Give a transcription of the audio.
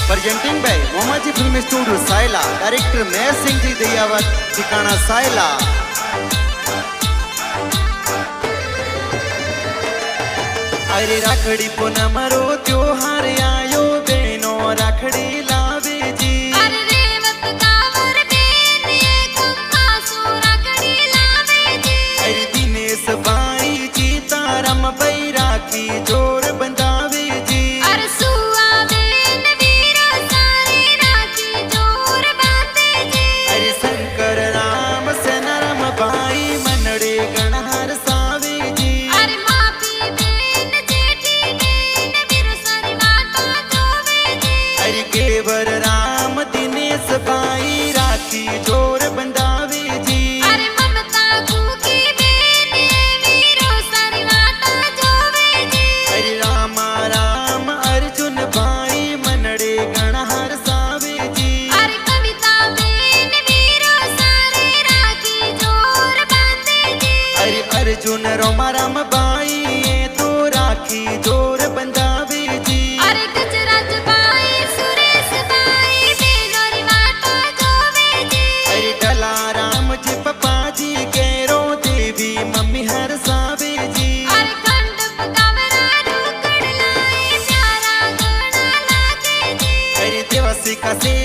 Presenting by Momaji film studio Sayla, director Mahesh Singh ji Dayawat, ठिकाना सायला। अरे राखड़ी पूनम रो त्योहार आयो, बहनो राखड़ी लावे जी। अरे रेवत कावर बेन एक आसो राखड़ी लावे जी। अरे दिनेश बाई जी तारम भाई राखी जोर बंधावे जी। अरे सुआ बेन वीरा सारे राखी जोर बांधे जी। अरे शंकर राम से नरम भाई मनड़े गणहार सावे जी। अरे मापी बेन जेठी बेन वीरो सारी माता जोवे जी। अरे केवर राम दिनेश भाई राखी जोर बंधावे जी। अरे ममता खूकी बेन वीरो सारी माता जोवे जी। अरे रामा राम अर्जुन भाई मनड़े गणहार सावे जी। अरे कविता बेन वीरो सारे राखी जोर बांधे जी। अरे अर्जुन रोमा राम भाई ये तो राखी जोर बंधावे जी। अरे गजराज बाई सुरेश बाई बेनोरी माता जोवे जी। अरे डला राम जी पप्पा जी केरो देवी मम्मी हर सावे जी। अरे खंड पकावरा ढोकड़ लाए प्यारा गाना लागे जी। अरे देवसी का से